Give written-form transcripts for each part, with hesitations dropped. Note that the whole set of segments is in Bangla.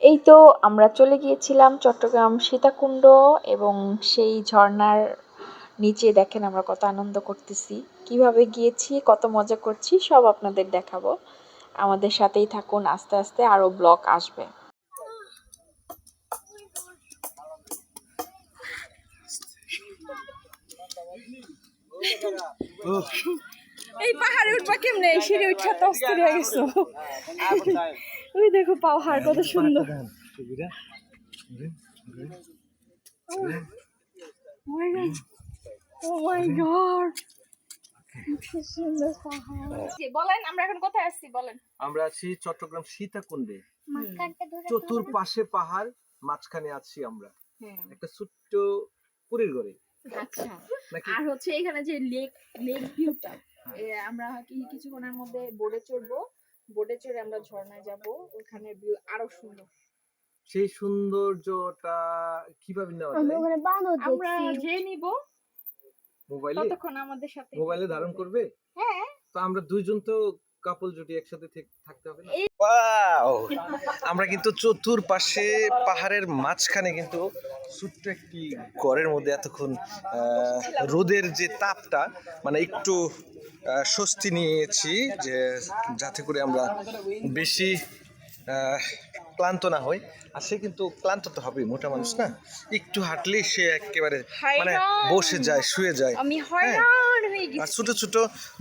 এই তো আমরা চলে গিয়েছিলাম চট্টগ্রাম সীতাকুণ্ড এবং সেই ঝর্ণার নিচে দেখেন আমরা কত আনন্দ করতেছি, কিভাবে গিয়েছি, কত মজা করছি সব আপনাদের দেখাবো। আমাদের সাথেই থাকুন, আস্তে আস্তে আরো ব্লগ আসবে। এই পাহাড়ে উঠবা কেমনে? সিঁড়ি উঠা তো অস্থির হয়ে গেছো। ওই দেখো পাহাড় কত সুন্দর। Oh my god! বলেন আমরা এখন কোথায় আসছি বলেন। আমরা আছি চট্টগ্রাম সীতাকুণ্ডে, চতুর্পাশে পাহাড়, মাঝখানে আছি আমরা একটা ছোট্ট পুরীর ঘরে। আচ্ছা, আর হচ্ছে এখানে যে লেক ভিউটা, আমরা কিছুক্ষণের মধ্যে বোটে চড়বো, বোটে চড়ে আমরা ঝর্ণায় যাব, ওখানে ভিউ আরো সুন্দর। সেই সৌন্দর্যটা কিভাবে নেওয়া যায় আমরা যে নিব মোবাইলে, ততক্ষণ আমাদের সাথে মোবাইলে ধারণ করবে। হ্যাঁ, তো আমরা দুইজন তো কাপল জুটি একসাথে থাকতে হবে না। ওয়াও, আমরা কিন্তু চতুর্পাশে পাহাড়ের মাঝখানে কিন্তু ছোট্ট একটি ঘরের মধ্যে এতক্ষণ রোদের যে তাপটা মানে একটু স্বস্তি নিয়েছি, যে যাতে করে আমরা বেশি ক্লান্ত না হই। আর সে কিন্তু ক্লান্ত তো হবে, মোটা মানুষ না, একটু হাঁটলেই সে একেবারে মানে বসে যায়, শুয়ে যায়। আমি হয়রান হয়ে গেছি। আর ছোট ছোট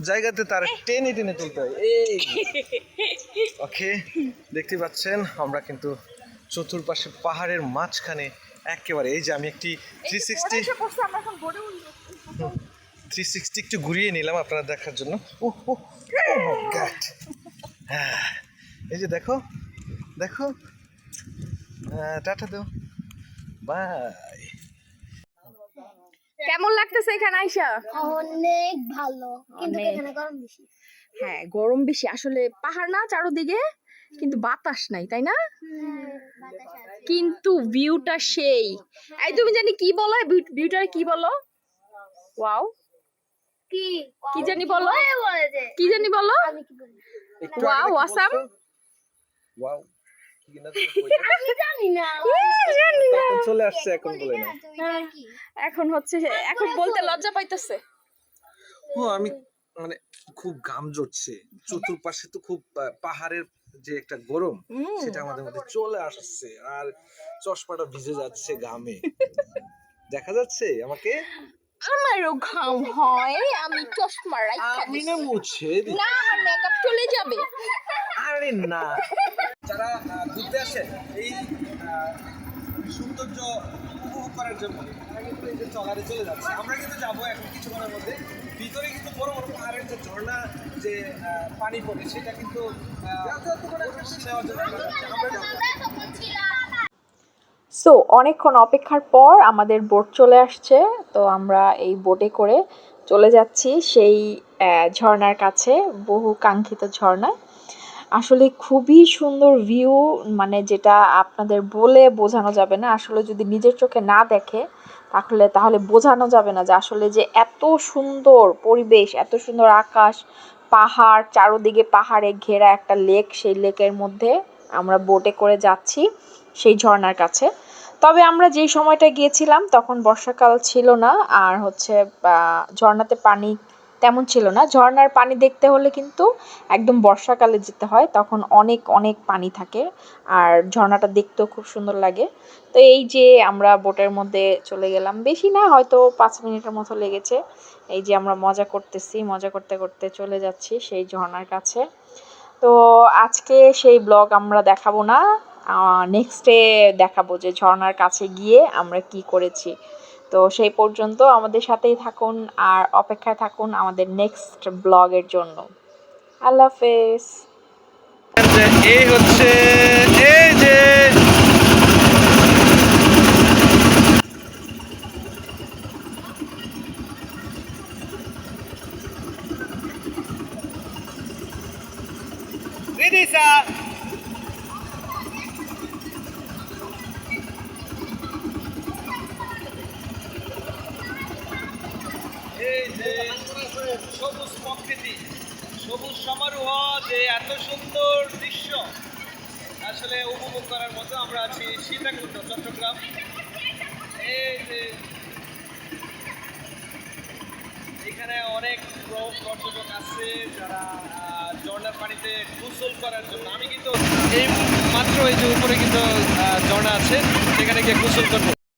জায়গাতে তার টেনে টেনে তুলতে হয়। এই ওকে, দেখতে পাচ্ছেন আমরা কিন্তু চতুর্পাশে পাহাড়ের মাঝখানে একেবারে, এই যে আমি একটি 360 একটু ঘুরিয়ে নিলাম আপনারা দেখার জন্য। এই যে দেখো দেখো, টাটা দাও, বাই। কেমন লাগতেছে এখানে আইসা? অনেক ভালো, কিন্তু এখানে গরম বেশি। হ্যাঁ, গরম বেশি, আসলে পাহাড় না চারদিকে, কিন্তু বাতাস নাই, তাই না? কিন্তু ভিউটা সেই। এই তুমি জানি কি বলো, ভিউটার কি বলো? ওয়াও, কি জানি বলো, কি জানি বলো? Wow, awesome. ওয়াও, আমি জানি না, এখন চলে আসছে, এখন বলে না। এখন হচ্ছে, এখন বলতে লজ্জা পাইতেছে। ও আমি মানে খুব ঘাম ঝরছে, চতুর্পাশে তো খুব পাহাড়ের যে একটা গরম সেটা আমাদের মধ্যে চলে আসছে, আর চশমাটা ভিজে যাচ্ছে ঘামে। দেখা যাচ্ছে আমাকে? আমারও ঘাম হয়, আমি চশমা রাখা আমি না মুছে দিই। না, আমার মেকআপ চলে যাবে। আরে না, যারা ঘুরতে আসেন এই সৌন্দর্য উপভোগ করার জন্য তারা কিন্তু এই যে চলারে চলে যাচ্ছে। আমরা কিন্তু যাবো এখন কিছুক্ষণের মধ্যে। ভিতরে কিন্তু বড় বড় পাহাড়ের যে ঝর্ণা, যে পানি পড়ে, সেটা কিন্তু নেওয়ার জন্য আমরা যাবো। সো অনেকক্ষণ অপেক্ষার পর আমাদের বোট চলে আসছে, তো আমরা এই বোটে করে চলে যাচ্ছি সেই ঝর্ণার কাছে, বহু কাঙ্ক্ষিত ঝর্ণা। আসলে খুবই সুন্দর ভিউ, মানে যেটা আপনাদের বলে বোঝানো যাবে না, আসলে যদি নিজের চোখে না দেখে তাহলে বোঝানো যাবে না যে আসলে যে এত সুন্দর পরিবেশ, এত সুন্দর আকাশ, পাহাড়, চারদিকে পাহাড়ে ঘেরা একটা লেক, সেই লেকের মধ্যে আমরা বোটে করে যাচ্ছি সেই ঝর্ণার কাছে। তবে আমরা যেই সময়টা গিয়েছিলাম তখন বর্ষাকাল ছিল না, আর হচ্ছে ঝর্ণাতে পানি তেমন ছিল না। ঝর্ণার পানি দেখতে হলে কিন্তু একদম বর্ষাকালে যেতে হয়, তখন অনেক অনেক পানি থাকে, আর ঝর্ণাটা দেখতেও খুব সুন্দর লাগে। তো এই যে আমরা বোটের মধ্যে চলে গেলাম, বেশি না, হয়তো 5 মিনিটের মতো লেগেছে। এই যে আমরা মজা করতেছি, মজা করতে করতে চলে যাচ্ছি সেই ঝর্ণার কাছে। তো আজকে সেই ব্লগ আমরা দেখাবো না, নেক্সটে দেখাবো যে ঝর্ণার কাছে গিয়ে আমরা কি করেছি। তো সেই পর্যন্ত আমাদের সাথেই থাকুন আর অপেক্ষায় থাকুন আমাদের নেক্সট ব্লগের জন্য। আল্লাহ হাফেজ। এই হচ্ছে এই যে রিদিসা, এই যে সবুজ প্রকৃতি, সবুজ সমারোহ, যে এত সুন্দর দৃশ্য, আসলে উপভোগ করার মতো। আমরা আছি সীতাকুণ্ড, চট্টগ্রাম। এই যে এখানে অনেক পর্যটক আছে যারা ঝর্ণার পানিতে গোসল করার জন্য। আমি কিন্তু এই মাত্র এই যে উপরে কিন্তু ঝর্ণা আছে, সেখানে গিয়ে গোসল করবো।